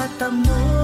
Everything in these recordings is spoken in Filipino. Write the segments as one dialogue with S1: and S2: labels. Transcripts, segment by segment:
S1: matatamo.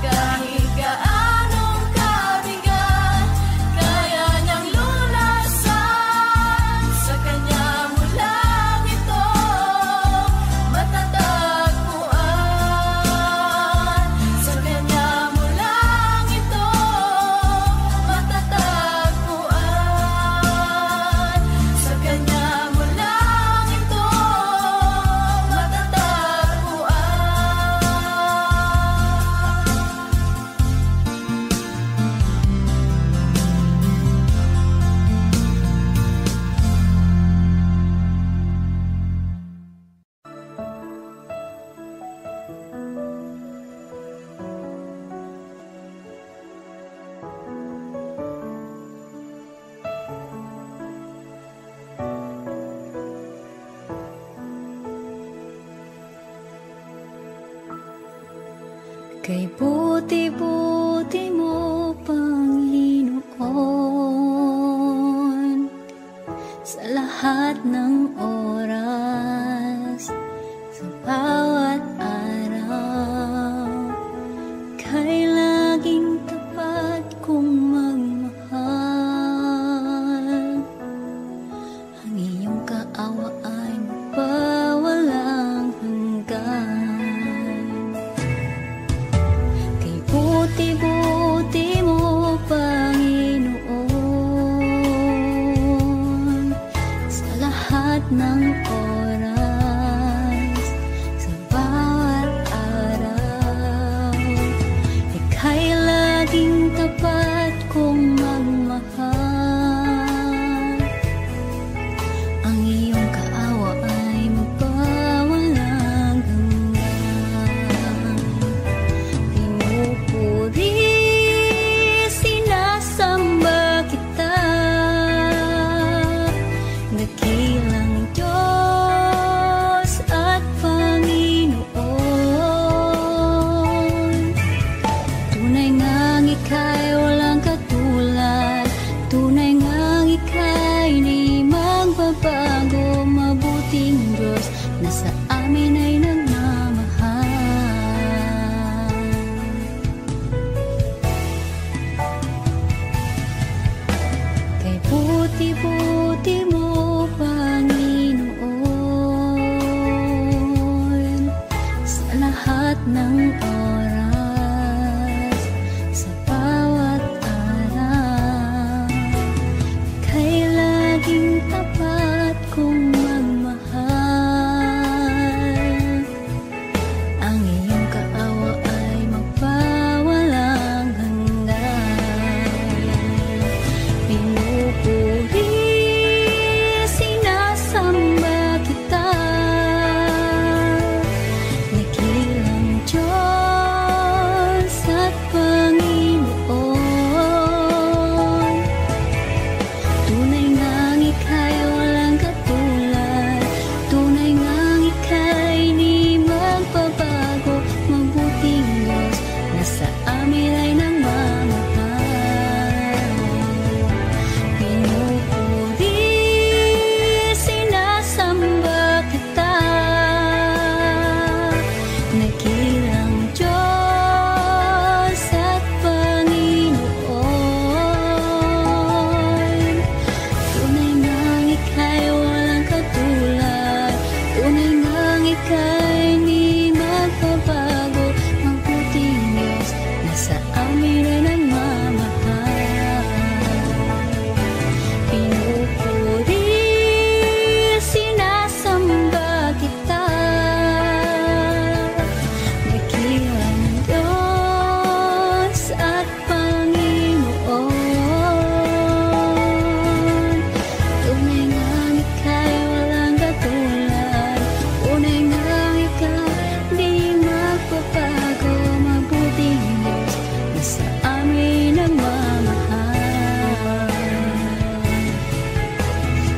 S2: Kahit gaano
S1: Kay buti-buti mo, Panginoon, sa lahat ng oras, sa bawat araw, kay laging tapat kong magmahal. Ang iyong kaawa ay mapawalang hanggan. Buti-buti mo, Panginoon, sa lahat ng oras, sa bawat araw, ika'y laging tapat kong magmahal. Ang iyong kaawa ay mapawalang hanggan. Pinupuri, sinasamba kita, dakilang Diyos at Panginoon. Tunay ngang ika'y walang katulad, tunay ngang ika'y di magbabago. Mabuting Diyos na sa amin ay nagmamahal. Kay buti-buti mo, Panginoon, sa lahat ng oras, sa bawat araw, kay laging tapat kong magmahal. Ang iyong kaawa ay magpawalang hanggan. Pinupuri, sinasamba kita, dakilang Diyos at Panginoon. Tunay ngang ika'y walang katulad, tunay ngang ika'y di magbabago. Mabuting Diyos na sa amin ay nagmamahal. Pinupuri, sinasamba kita, dakilang Diyos at Panginoon. Tunay ngang ika'y walang katulad, tunay ngang ika'y di magbabago. Mabuting Diyos na sa amin ay nagmamahal. Pinupuri, sinasamba kita, dakilang Diyos at Panginoon. Tunay ngang ika'y walang katulad, tunay ngang ika'y di magbabago. Mabuting Diyos na sa amin nagmamahal.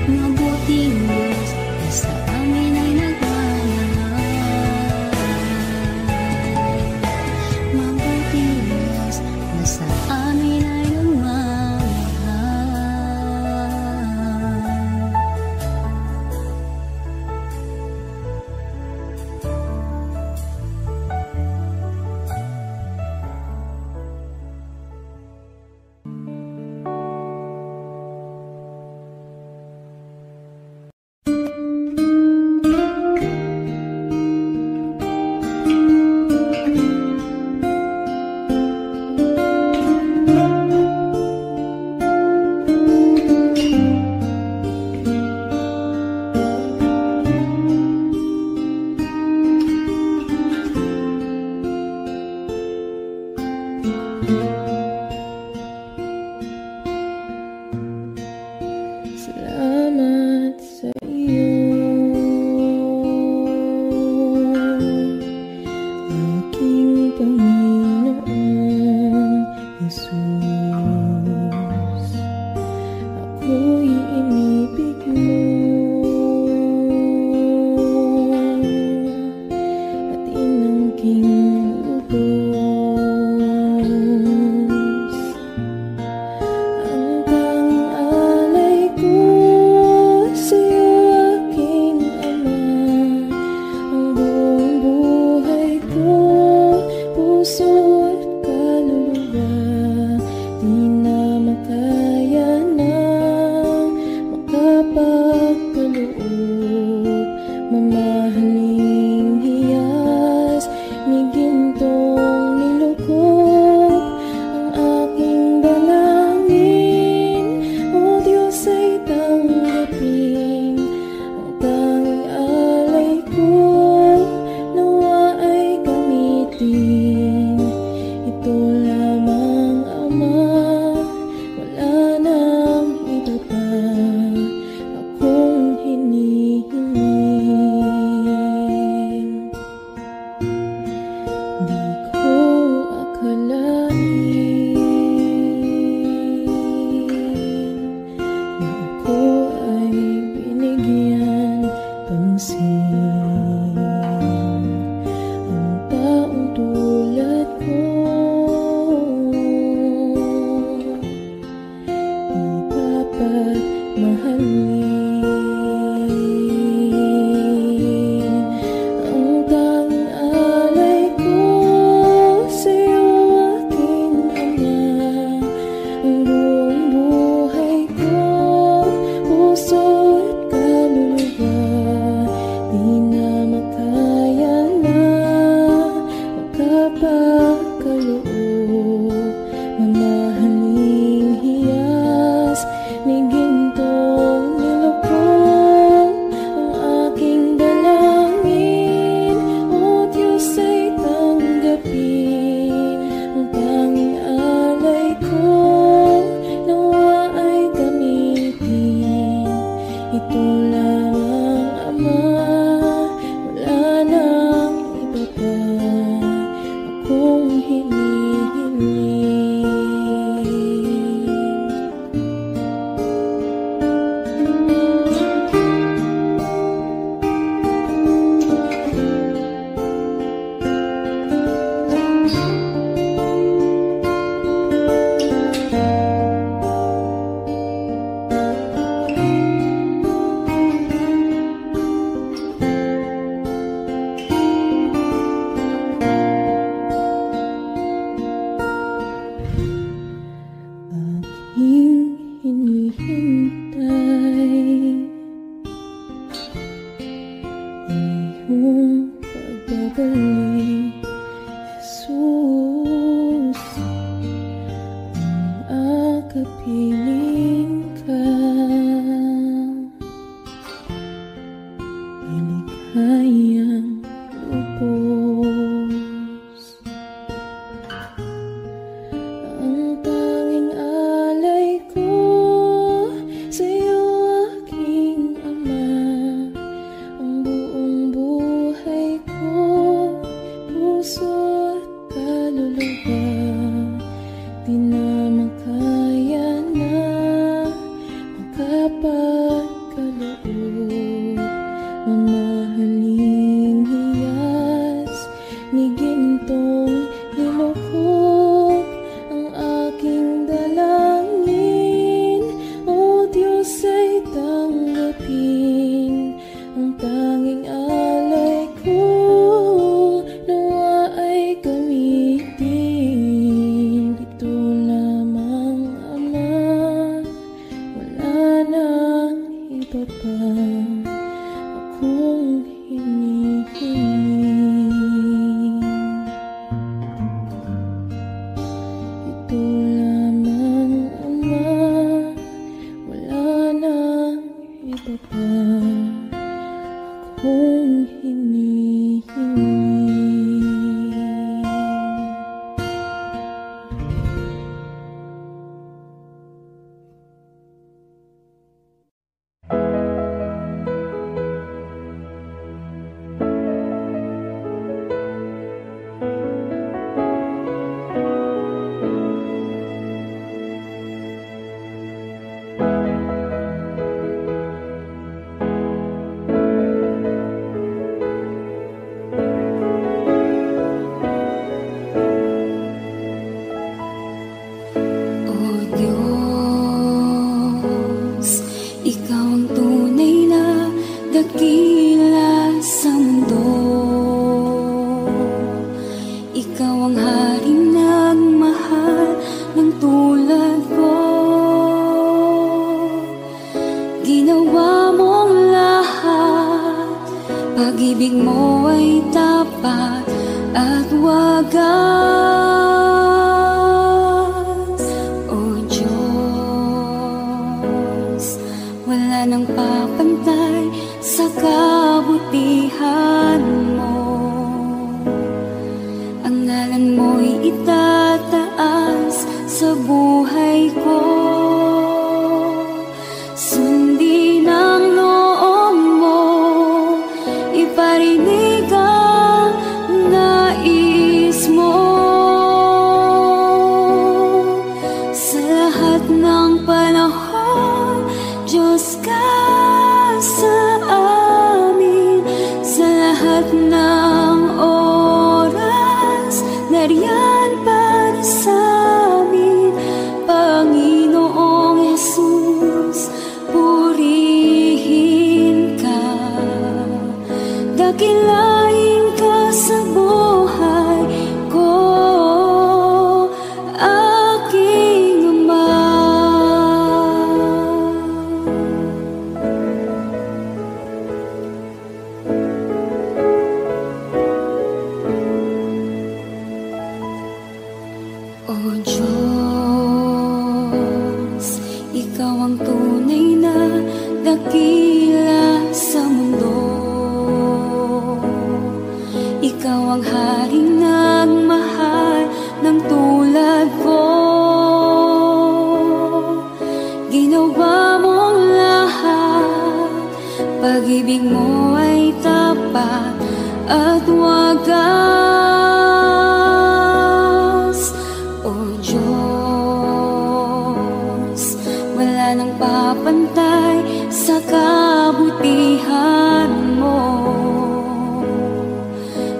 S1: Mabuting Diyos na sa amin ay nagmamahal. Mabuting Diyos na sa amin ay nagmamahal. Salamat sa iyo, aking Panginoong Jesus. Ako'y inibig mo at inangking lubos.
S2: Ama, wala nang iba pa akong hinihiling. Di ko akalain na ako ay binigyan pansin. Ang taong tulad ko di dapat mahalin. Ang tanging alay ko sa'yo, aking Ama. Ang buong buhay ko, puso at kaluluwa, di na makaya na magkapakaloob. Mamahaling hiyas ni gintong nilukod ang aking dalangin. O Diyos ay tanggapin ang tanging alay ko, nawa ay gamitin. Ito lamang, Ama, wala nang iba pa akong hinihiling. Aking hinihintay ang iyong pagbabalik, Jesus. Ang akapiling ka ay likhayang lubos. Ang tanging alay ko sa'yo, aking Ama. Ang buong buhay ko, puso at kaluluwa, di na makaya na magkapakaloob. Mamahaling hiyas ni gintong nilukod ang aking dalangin. O Diyos ay tanggapin ang tanging alay ko, nawa ay gamitin. Ito lamang,
S3: Diyos, Ikaw ang tunay na dakila sa mundo. Ikaw ang haring nagmahal ng tulad ko. Ginawa mong lahat, pag-ibig mo ay tapat at wagas. O Diyos, wala nang papantay sa kabutihan mo.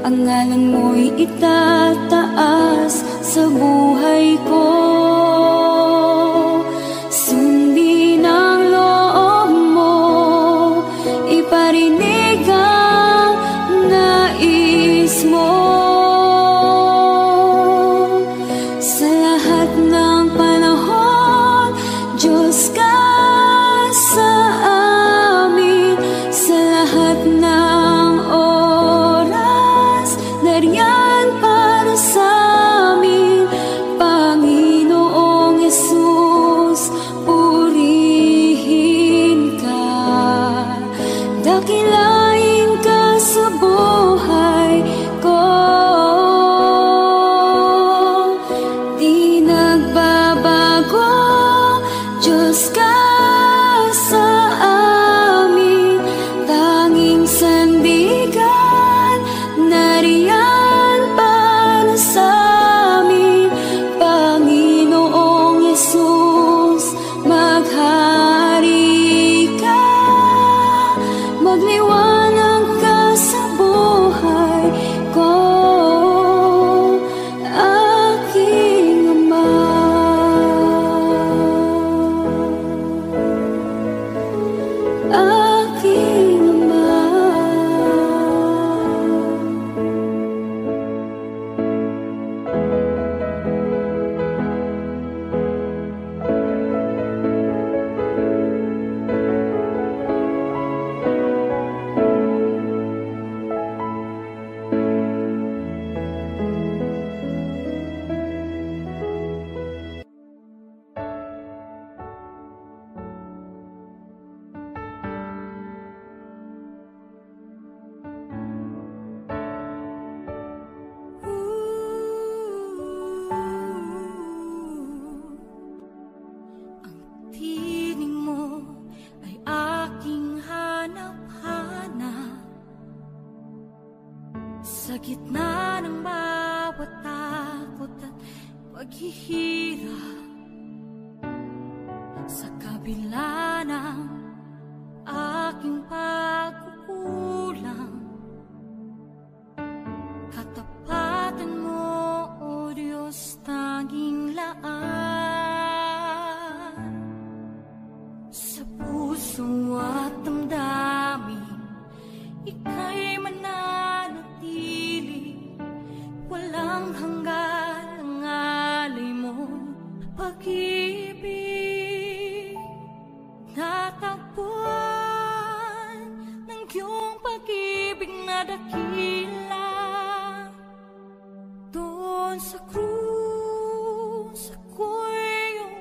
S3: Ang ngalan mo'y itataas sa buhay ko. Sundin ang loob mo, iparinig ang nais mo. Sa lahat ng panahon, Diyos ka sa amin. Sa lahat ng oras, nariyan para sa amin. Panginoong Yesus, purihin ka. Dakilain ka sa buhay ko. Di nagbabago, Diyos ka sa amin. Tanging sandigan, nariyan para sa amin. Panginoong Yesus, maghari ka. Magliwanag ka sa buhay ko, aking Ama. Aking Ama. Ang tinig mo ay aking hanap-hanap. Sa gitna ng bawat takot at paghihirap, sa kabila ng aking pagkukulang, katapatan mo, O Diyos, tanging laan. Sa puso at damdamin, ika'y mananatili. Walang hanggan ang alay mo, pag-ibig. Natagpuan ng iyong pag-ibig na dakila. Doon sa krus, ako'y iyong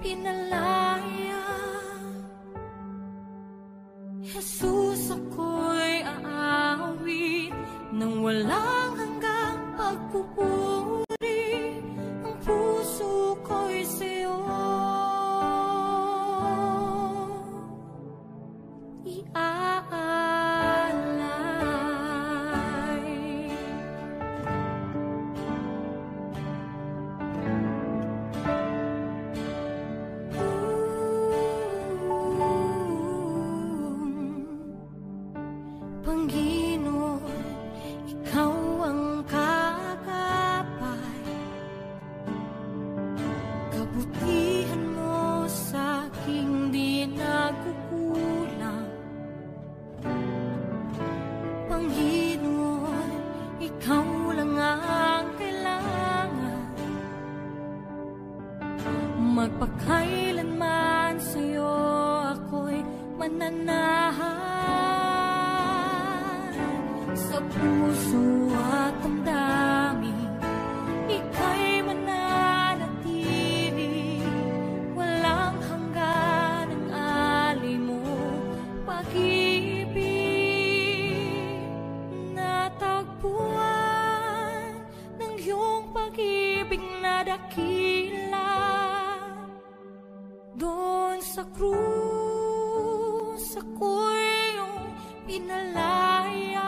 S3: pinalaya. Jesus, ako'y aawit nang walang hanggang pagpupuri. Ang puso ko'y sa'yo iaalay. Panginoon, Ikaw ang kagapay. Kabutihan mo sa aking di nagkukulang. Panginoon, Ikaw lang ang kailangan. Magpakailanman sa'yo ako'y mananahan. Sa puso at damdamin, ika'y mananatili. ako'y iyong pinalaya.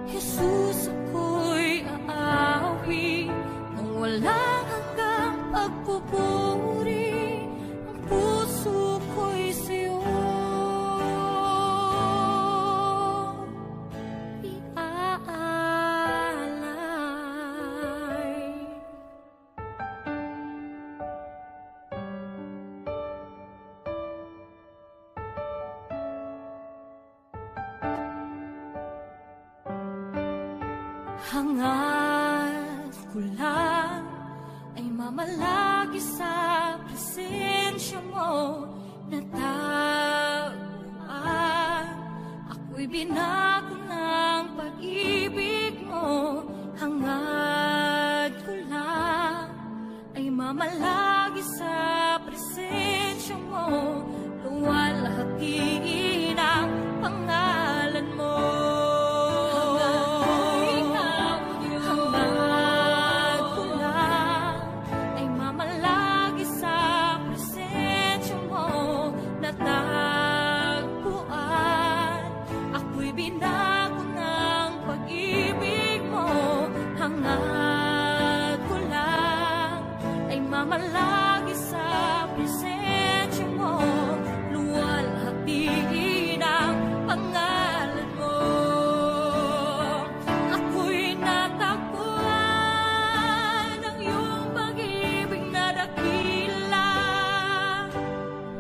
S3: Jesus, ako'y aawi ng walang hanggang pagpupuri. Ang puso ko'y sa'yo iaalay. Hangad ko lang ay mamalagi sa presensya mo na taguan. Ako'y binago ng pag-ibig mo. Hangad ko lang ay mamalagi sa presensya mo. Luwalhatiin ang pangalan mo. Mamalagi sa presensya mo, luwalhatiin ang pangalan mo. Ako'y natagpuan ng iyong pag-ibig na dakila.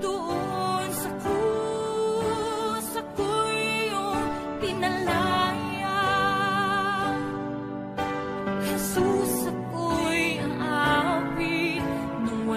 S3: Doon sa krus, ako'y iyong pinalaya. Jesus, ako'y aawi ng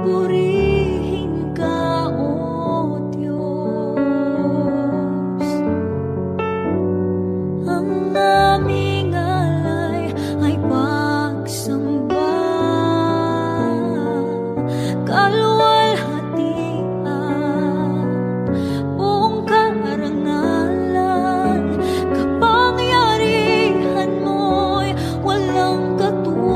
S3: Pupurihin ka, O Diyos. Ang aming alay ay pagsamba, kaluwalhatian, buong karangalan, kapangyarihan mo'y walang katulad.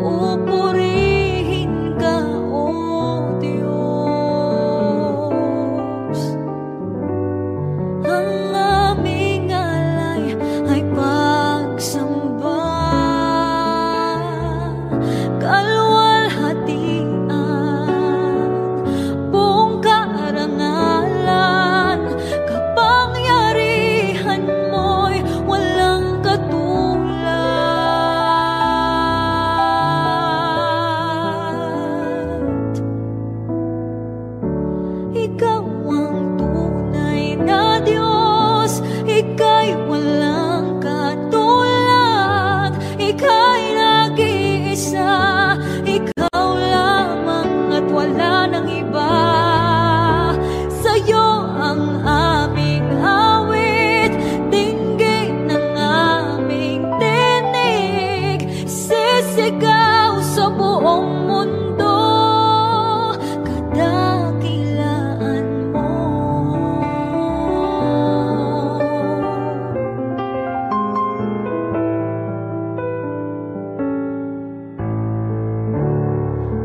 S3: Pupurihin ka, O Diyos. Ang aming alay ay pagsamba, kaluwalhatian, buong karangalan, kapangyarihan mo'y walang katulad. Ikaw ang tunay na Diyos, Ika'y walang katulad, Ika'y nag-iisa, Ikaw lamang at wala nang iba. Sa'yo ang aming awit, dinggin ang aming tinig, sisigaw sa buong mundo, kadakilaan mo.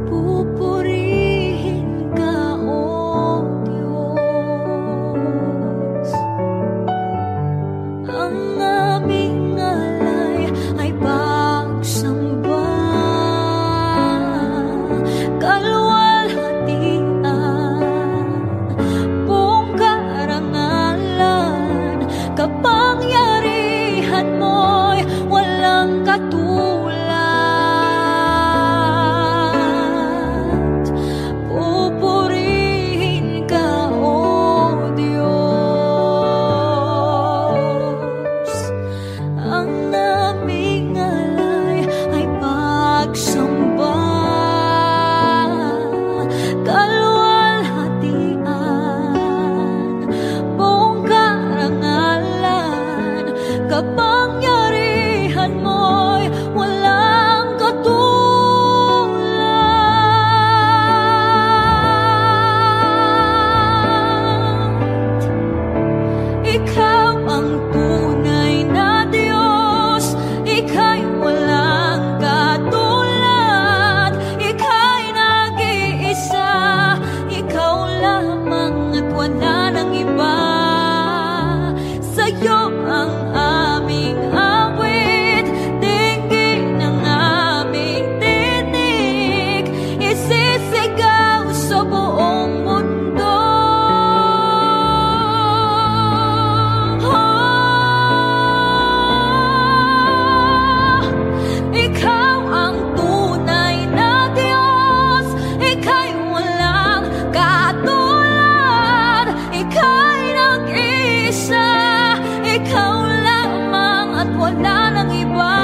S3: Pupurihin ka, O Diyos. Ang aming alay ay pagsamba, kaluwalhatian, buong karangalan, kapangyarihan mo'y walang katulad. Pupurihin ka, O Diyos. Ang aming alay ay pagsamba, kaluwalhatian, buong karangalan, kapangyarihan mo'y walang katulad. Ikaw ang tunay na Diyos, Ika'y walang katulad, Ika'y nag-iisa, Ikaw lamang at wala nang iba. Sa'yo ang aming awit, dinggin ang aming tinig, isisigaw sa buong mundo. Ikaw ang tunay na Diyos, Ika'y walang katulad, Ika'y nag-iisa, Ikaw lamang at wala nang iba.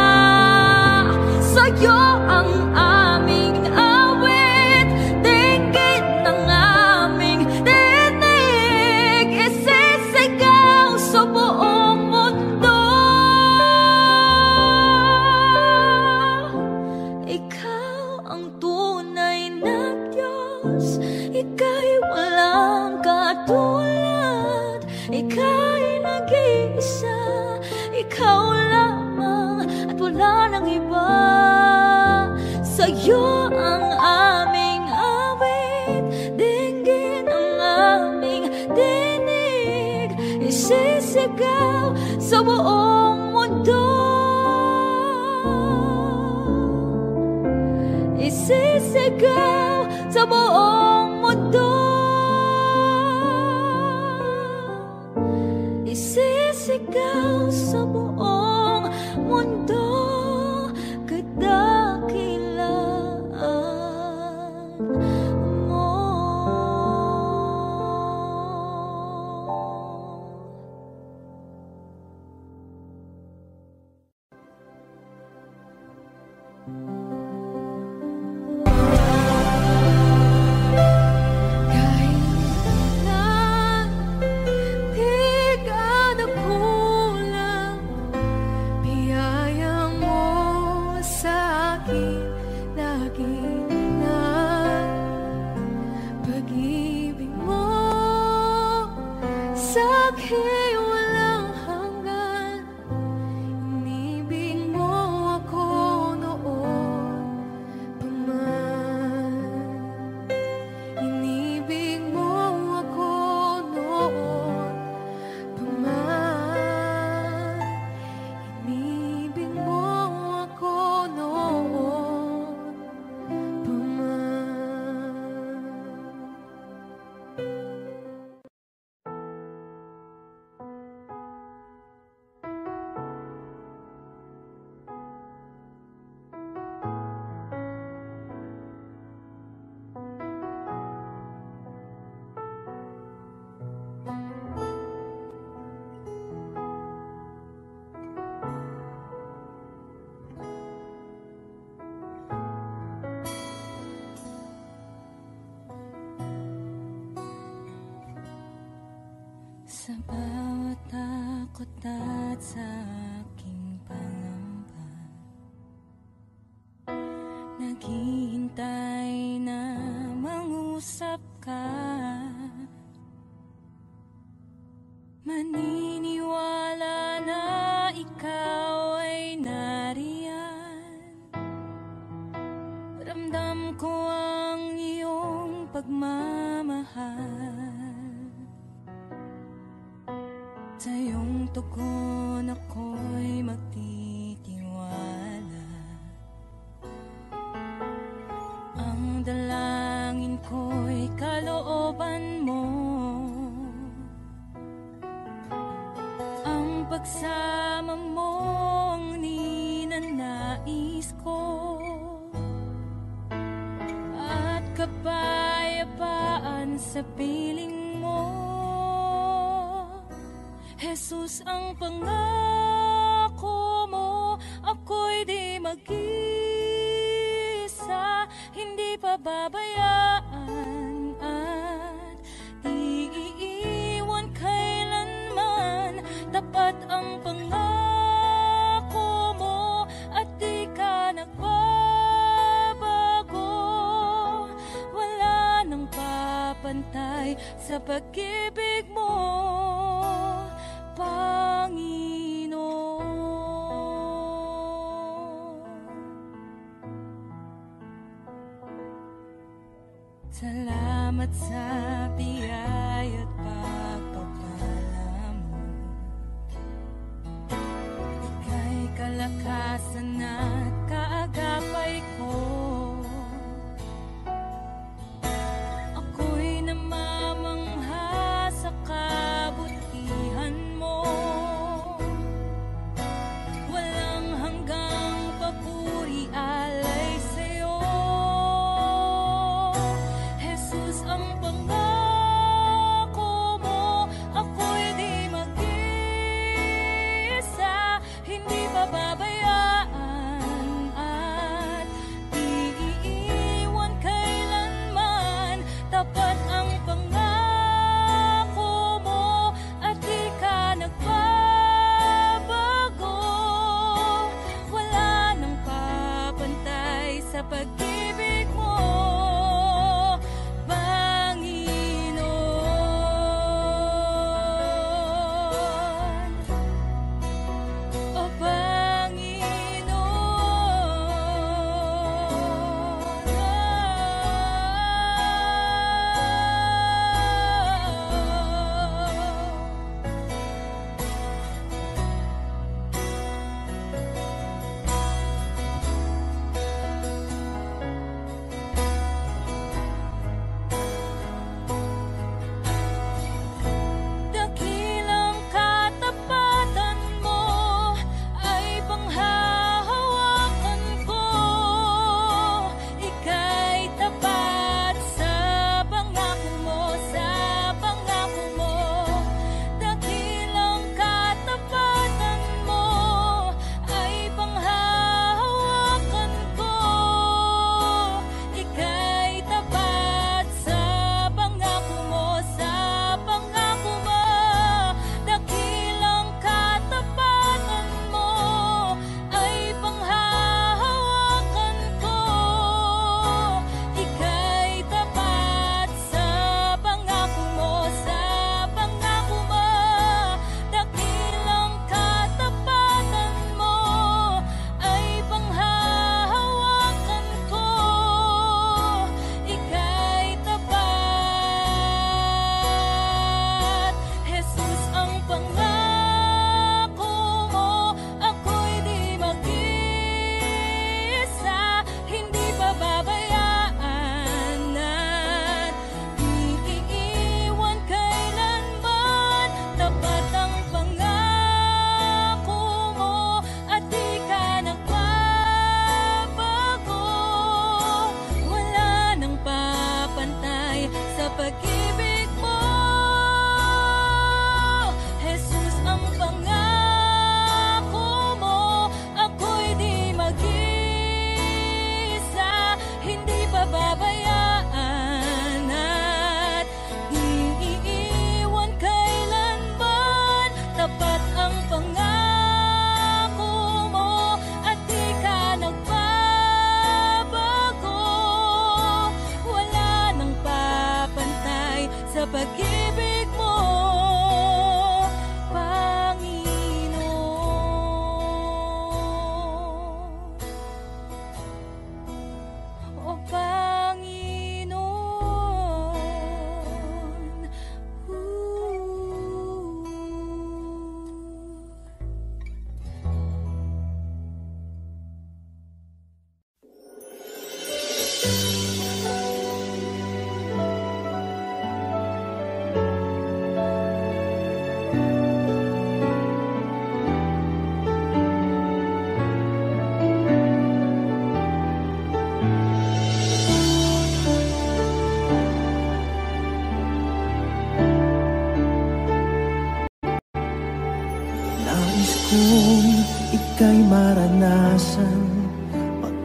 S3: Sa'yo ang aming awit, dinggin ang aming tinig, isisigaw sa buong mundo. Ikaw ang tunay na Diyos, Ika'y walang katulad, Ika'y nag-iisa, Ikaw lamang at wala nang iba. Sa'yo ang aming awit, dinggin ang aming tinig, isisigaw sa buong mundo. Isisigaw sa buong mundo. Isisigaw sa buong mundo, kadakilaan mo. Sa bawat takot at sa aking pangamba, naghihintay na mangusap ka. Maniniwala na ikaw ay nariyan. Ramdam ko ang iyong pagmamahal. Sa iyong tugon ako'y magtitiwala. Ang dalangin ko'y kalooban mo. Ang pagsama mo ang ninanais ko. At kapayapaan sa piling mo. Jesus, ang pangako mo, ako'y di mag-isa, hindi pababayaan at di iiwan kailanman. Tapat ang pangako mo at di ka nagbabago. Wala nang papantay sa pag-ibig mo, Panginoon. Salamat sa biyaya at pagpapala mo. Ika'y kalakasan at kaagapay ko. Ako'y namamangha sa kabutihan mo. Walang hanggang papuri alay sa'yo. Jesus, ang pangako mo, ako'y di mag-isa, hindi pababayaan at di iiwan kailanman. Tapat ang pangako mo at di ka nagbabago. Wala nang papantay sa pag-ibig mo, Panginoon. O Panginoon.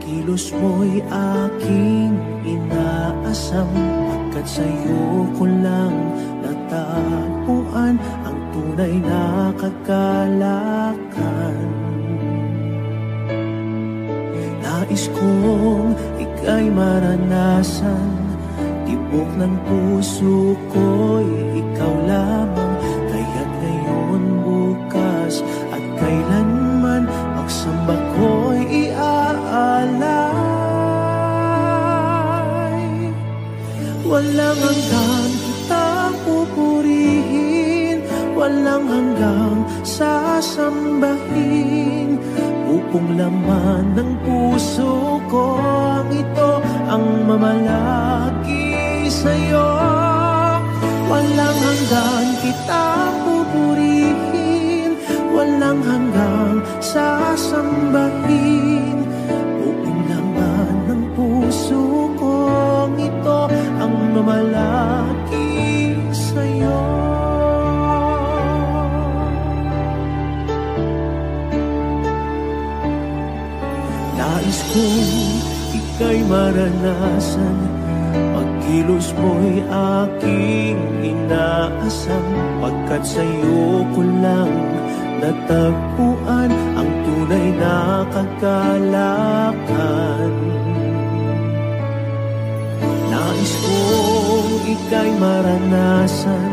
S4: Pagkilos mo'y aking inaasam, pagkat sa'yo ko lang natagpuan ang tunay na kagalakan. Nais kong ika'y maranasan, tibok ng puso ko'y ikaw lamang. Kaya't ngayon, bukas at kailanman, pagsamba ko'y iaalay. Walang hanggang kitang pupurihin, walang hanggang sasambahin. Upong laman ng puso ko ang ito ang mamalagi sa'yo. Walang hanggan kitang pupurihin, walang hanggang sasambahin. Upong laman ng puso ko ang ito ang mamalagi sa'yo. Nais kong ika'y maranasan, pagkilos mo'y aking inaasam, pagkat sa'yo ko lang natagpuan ang tunay na kagalakan. Nais kong ika'y maranasan,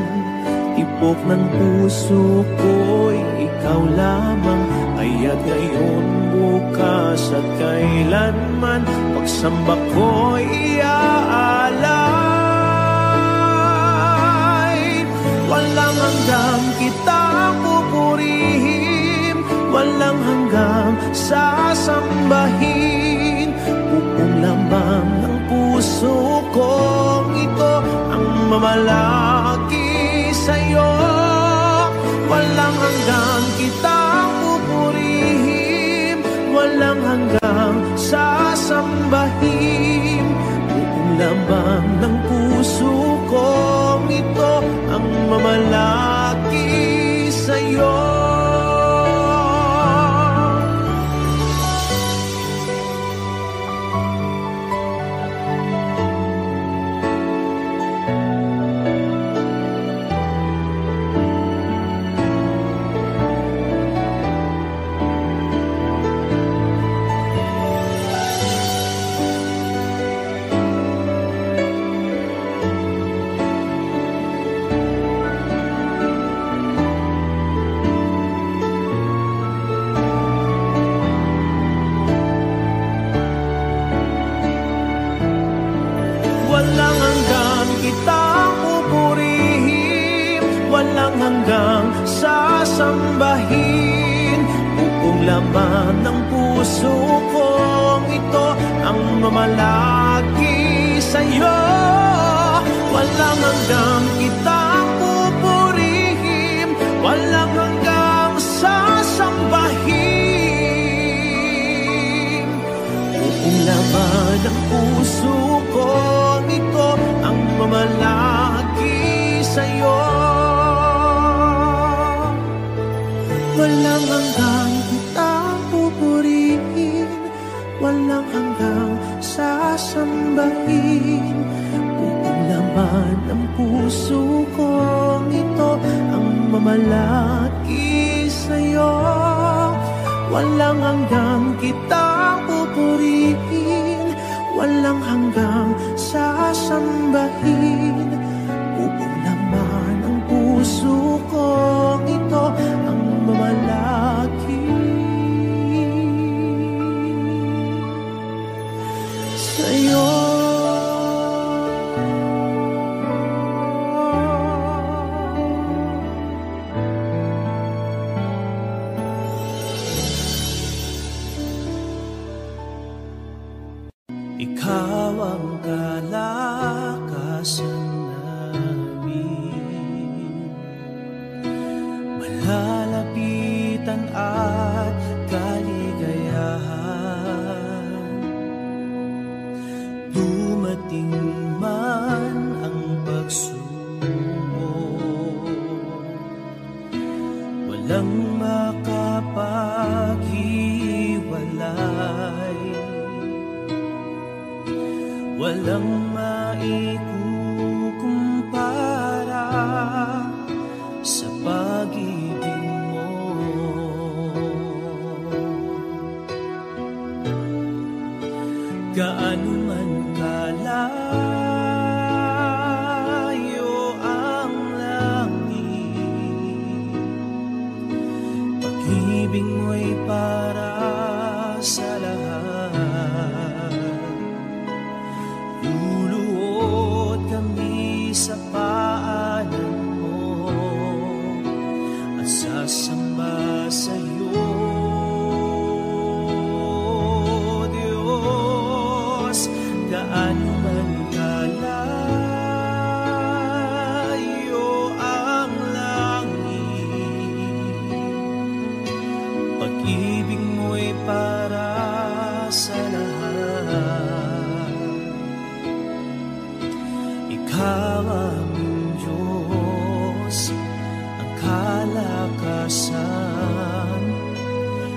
S4: tibok ng puso ko'y ikaw lamang. Kaya't ngayon, bukas at kailanman, pagsamba ko'y iaalay. Walang hanggang kitang pupurihin, walang hanggang sasambahin. Upong lamang ng puso kong ito ang mamalagi sa'yo. Walang hanggang kitang pupurihin, walang hanggang sasambahin. Buong laman ng puso kong ito ang mamalagi sa'yo. Walang hanggang kitang pupurihin, walang hanggang sasambahin. Buong laman ng puso kong ito ang mamalagi sa'yo. Walang hanggang kitang pupurihin, walang hanggang sasambahin. Buong laman ng puso ko ito ang mamalagi sa'yo. Walang hanggang kitang pupurihin, walang hanggang sasambahin. Buong laman ng puso kong ito ang mamalagi sa'yo. Walang hanggang kitang pupurihin, walang hanggang sasambahin. Buong laman ng puso kong ito ang mamalagi sa'yo. Ikaw ang kalakasan namin, malalapitan at kaligayahan. Dumating man ang pagsubok, walang makapaghiwalay. walang maikukumpara sa pag-ibig mo. Gaano man kalayo ang langit, pag-ibig mo'y para sa lahat. Luluhod kami sa paanan mo at sasamba sa'yo, Diyos. Gaano man kalayo ang langit, pag-ibig mo'y para sa lahat. Ikaw aming Diyos, ang kalakasan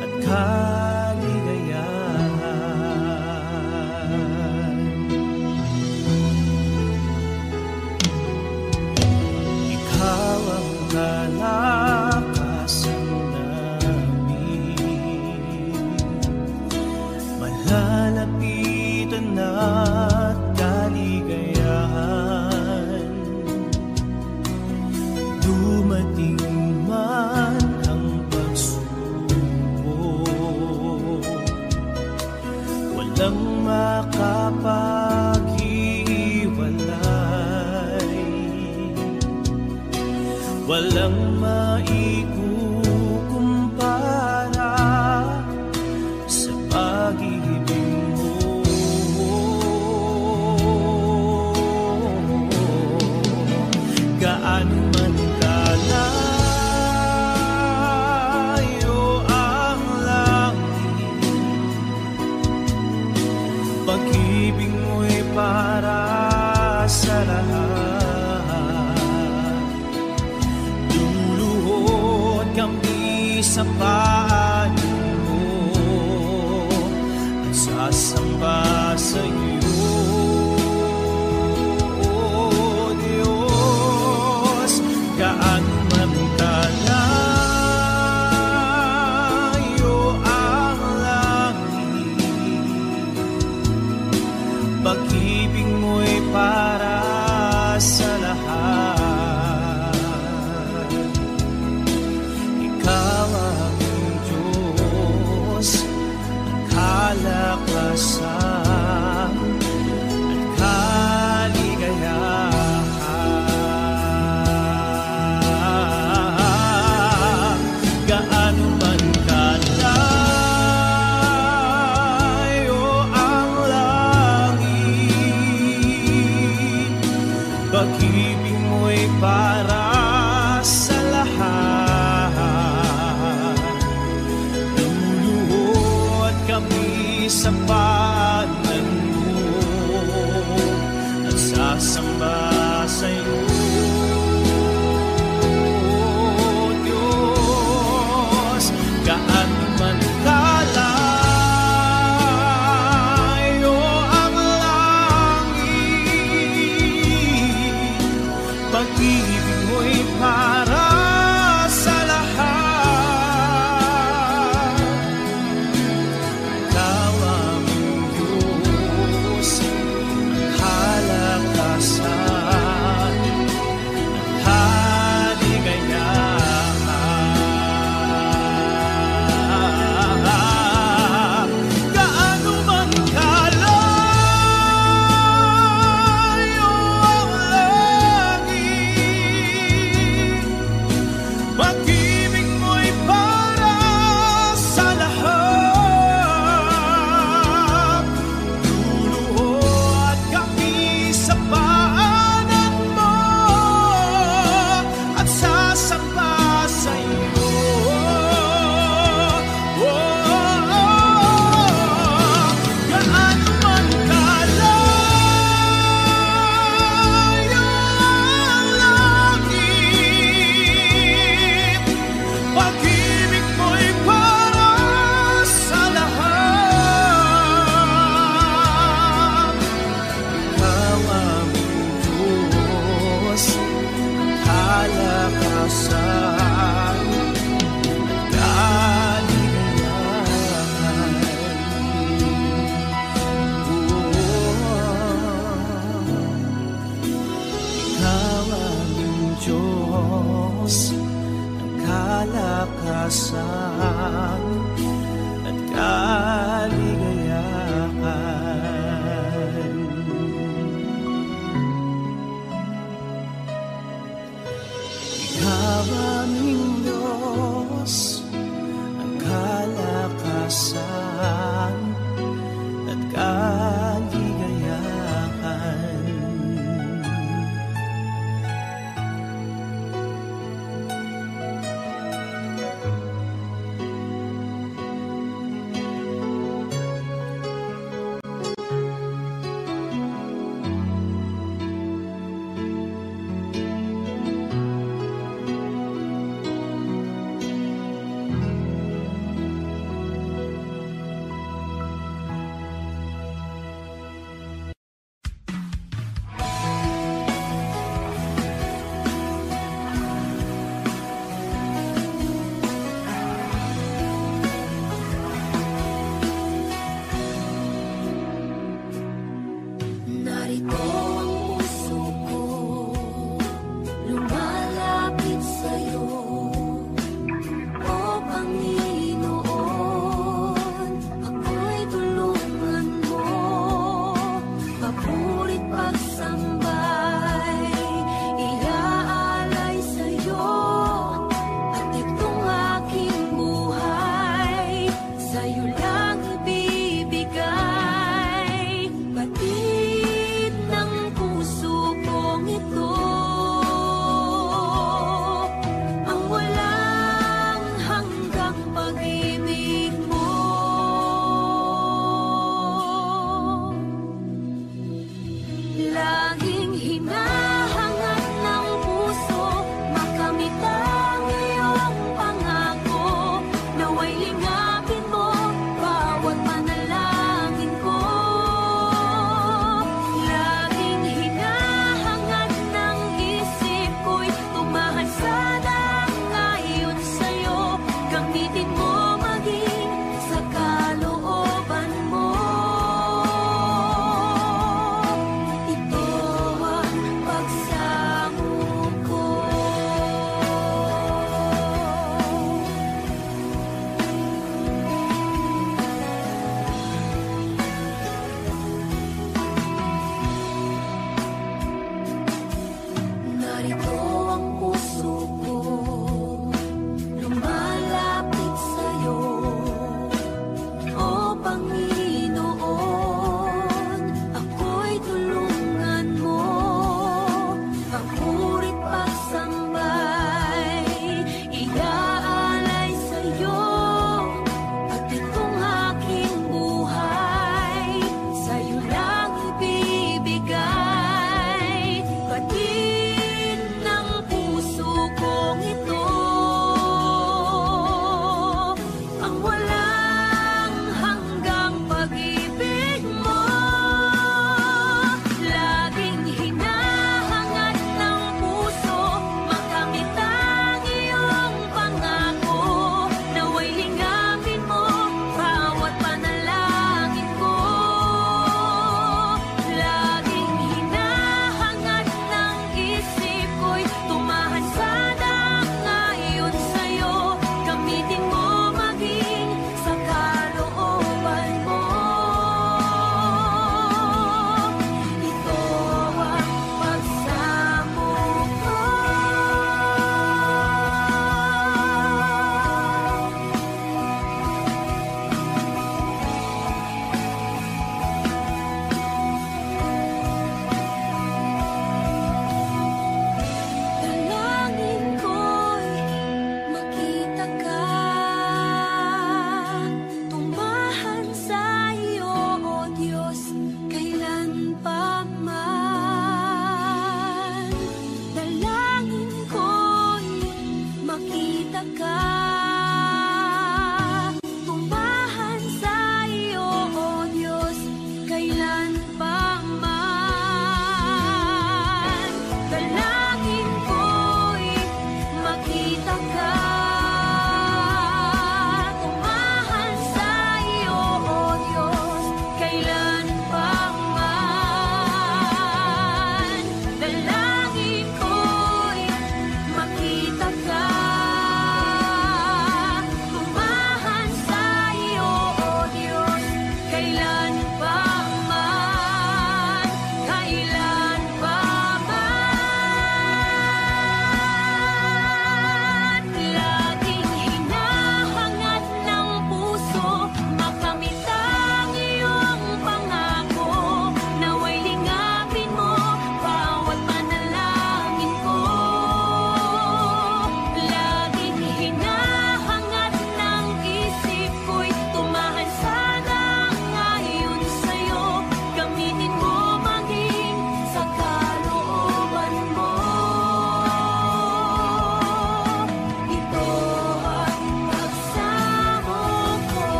S4: at kaligayahan. Ikaw ang kalakasan namin, malalapitan at kaligayahan. Dumating man ang pagsubok, walang makapaghiwalay, walang maikukumpara sa pag-ibig mo. Gaano man kalayo ang langit, pag-ibig mo'y para sa lahat. Luluhod kami sa paanan mo at sasamba sa'yo, gaano man kalayo ang langit, pag-ibig mo'y para sa lahat. Ikaw aming Diyos, ang kalakasan at kaligayahan. Gaano man kalayo ang langit, pag-ibig mo'y para sa lahat. Luluhod kami sa paanan mo at sasamba sa'yo, gaano man kalayo ang langit, pag-ibig mo'y para sa lahat. Ikaw aming Diyos, ang kalakasan
S3: Narito ang puso ko, lumalapit sa'yo. O Panginoon, ako'y tulungan mo. Papurit pagsambay, iaalay sa'yo. At itong aking buhay, sa'yo lang ibibigay. Batid ng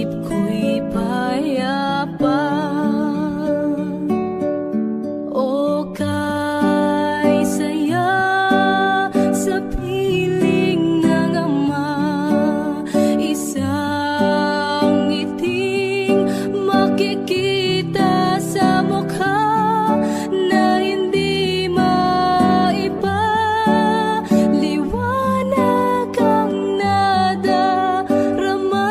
S3: isip ko'y payapa. O kay saya sa piling ng ama, isang ngiting makikita sa mukha na hindi maipaliwanag ang nadarama.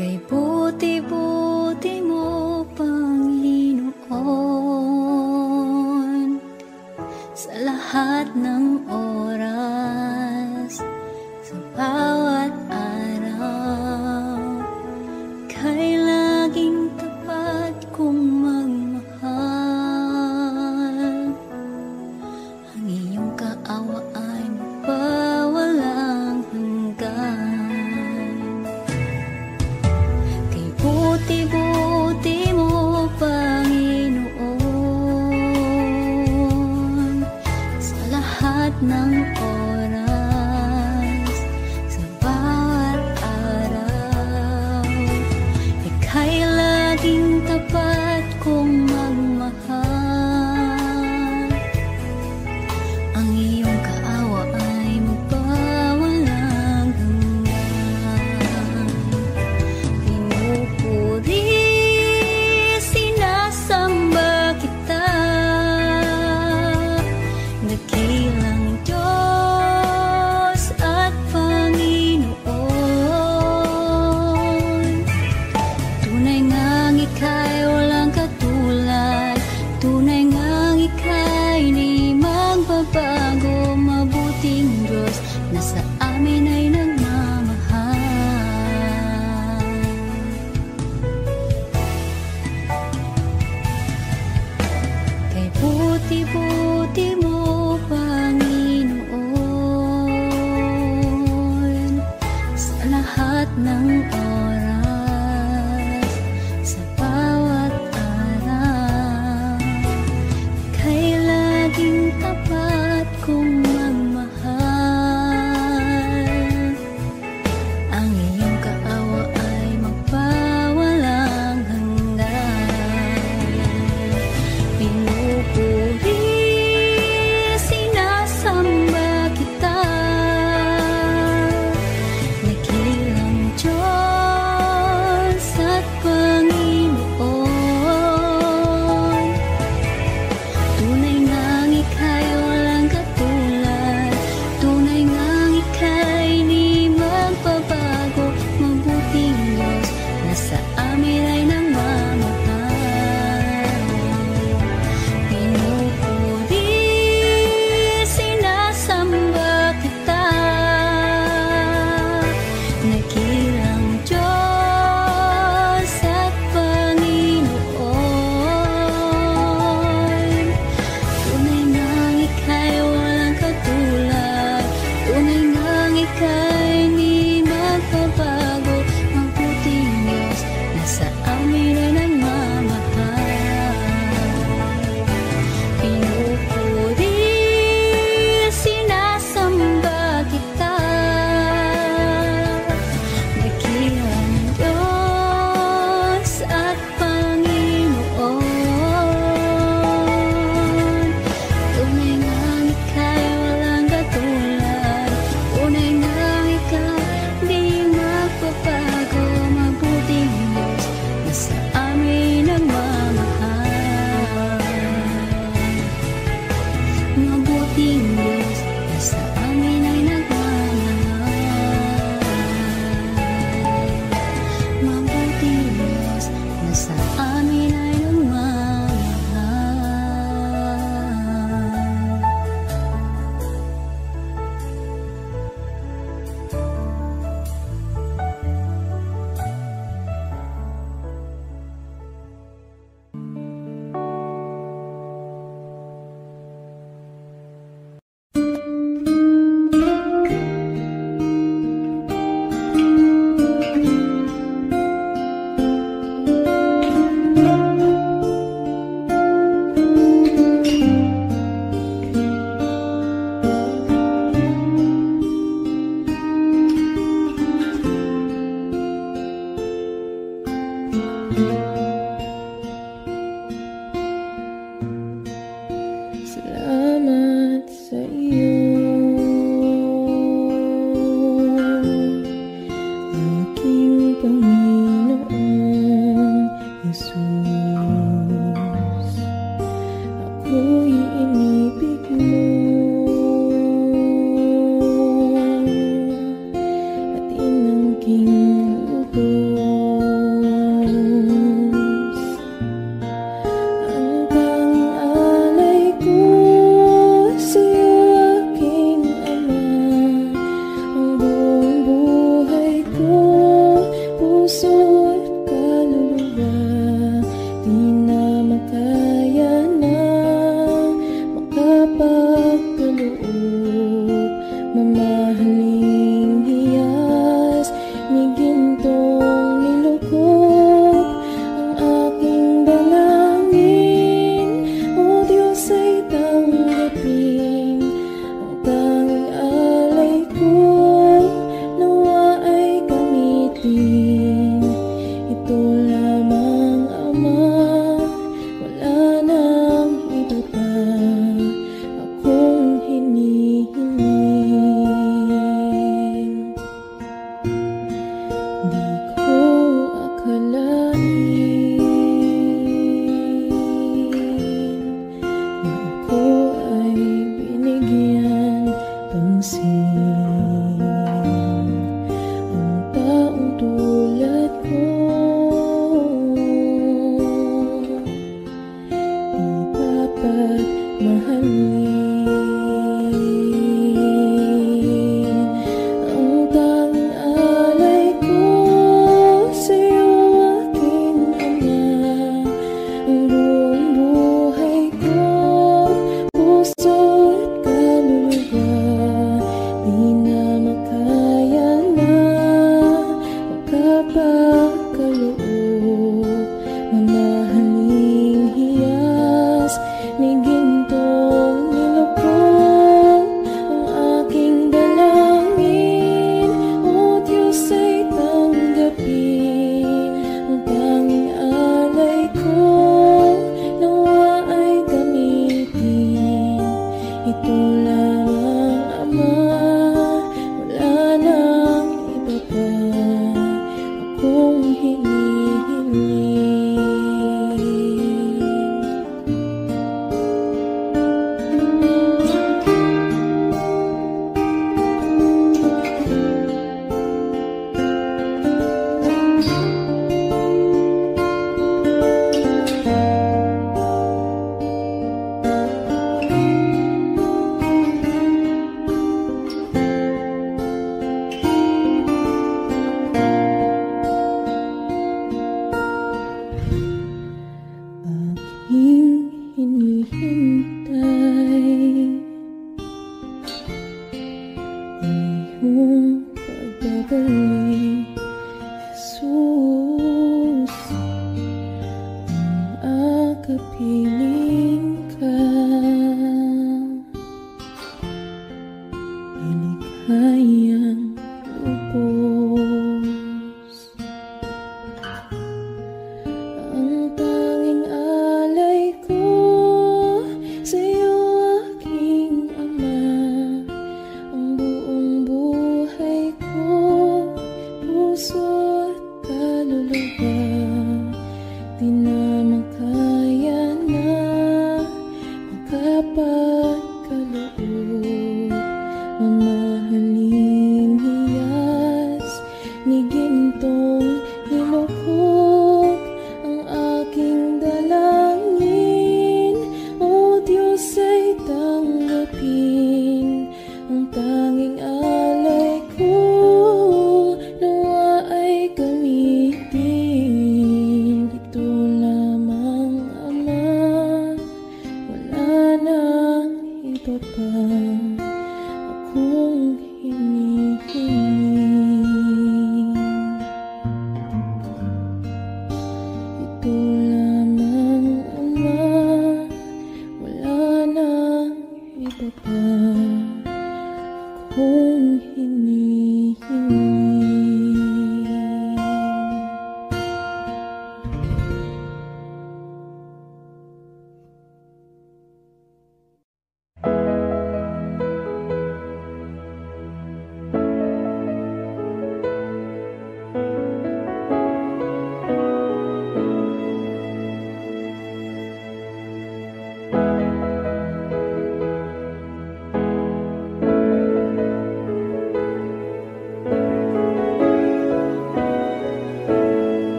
S1: Kay buti-buti mo, Panginoon, sa lahat ng oras, sa bawat araw, kay laging tapat kong magmahal. Ang iyong kaawa ay mapawalang hanggan. Kay buti-buti mo, Panginoon, sa lahat ng oras, sa bawat araw, ika'y laging tapat kong magmahal. Ang iyong kaawa ay magpawalang hanggan. Pinupuri, sinasamba kita, dakilang Diyos at Panginoon. Tunay ngang ika'y walang katulad, tunay ngang ika'y di magbabago, mabuting Diyos na sa amin ay nagmamahal. Kay buti-buti mo, Panginoon,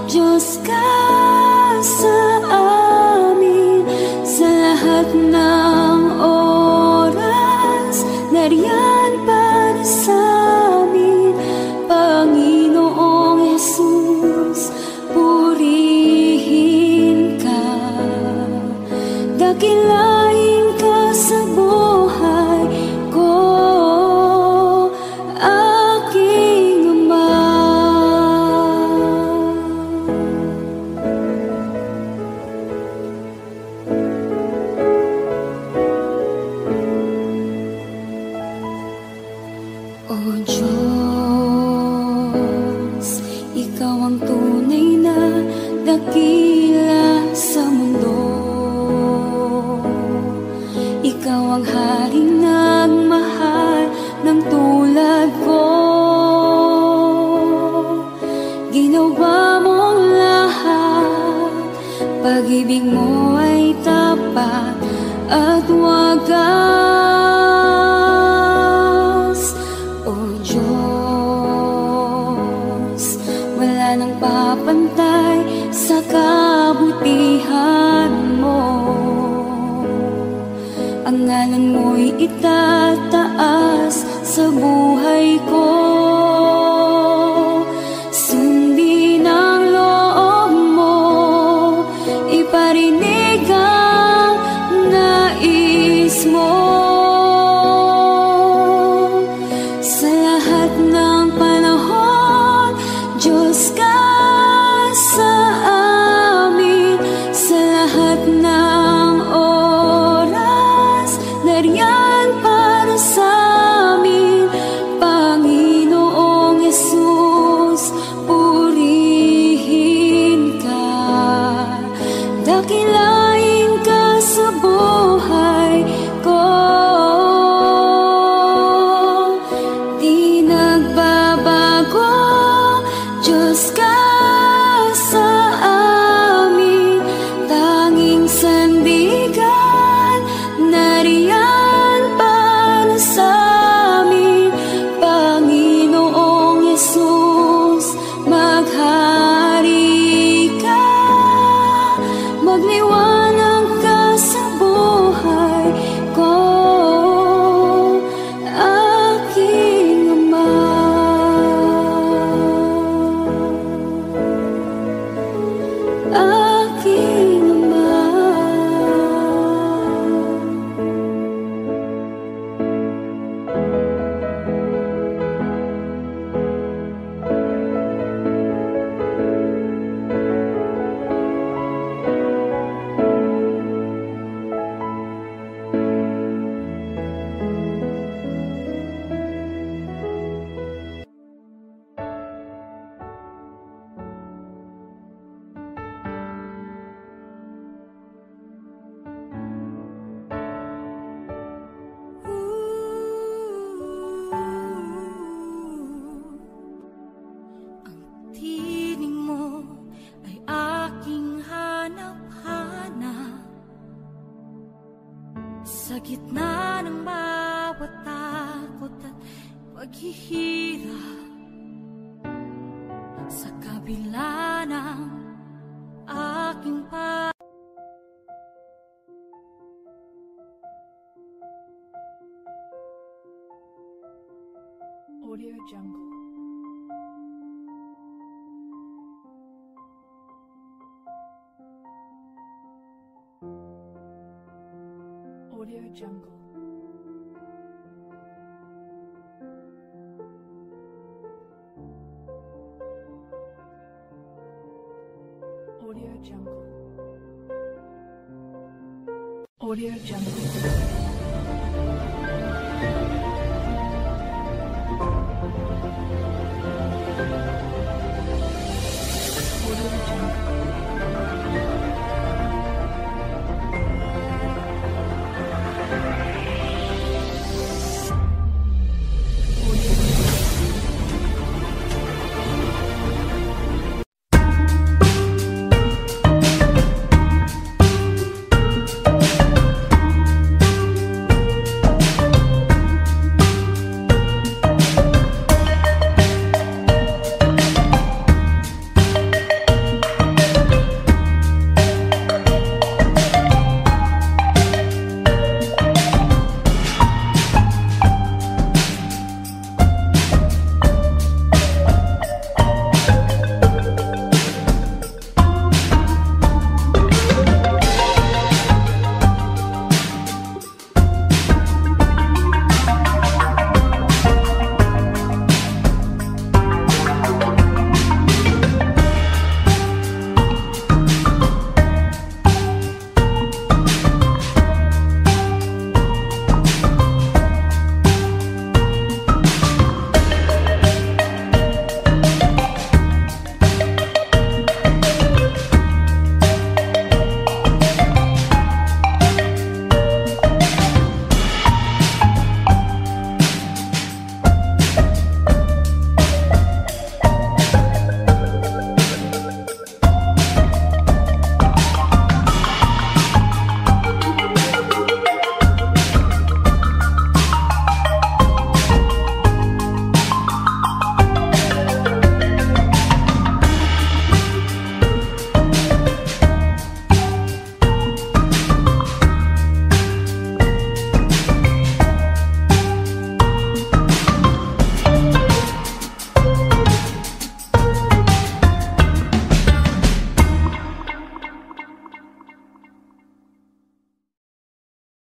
S2: Diyos ka sa amin. dakilain ka sa buhay ko, aking Ama. O Diyos, Ikaw ang tunay na dakila sa mundo. Ikaw ang haring nagmahal ng tulad ko. Ginawa mong lahat, pag-ibig mo ay tapat at wagas. O Diyos, wala nang papantay sa kabutihan mo. Ang ngalan mo'y itataas sa buhay ko. Sundin ang loob mo, iparinig ang nais mo. Sa lahat ng panahon, Diyos ka sa amin. Sa lahat ng oras, nariyan para sa amin. Panginoong Yesus, purihin ka. Dakilain ka sa buhay ko. Di nagbabago, Diyos ka sa amin. Tanging sandigan, nariyan para sa amin. Panginoong Yesus, maghari ka. Magliwanag ka sa buhay ko, aking Ama. Aking Ama.
S3: Ang tinig mo ay aking hanap-hanap. Sa gitna ng bawat takot at paghihirap, sa kabila ng aking
S5: Audio Jungle. Audio Jungle. Audio Jungle. Audio Jungle. Audio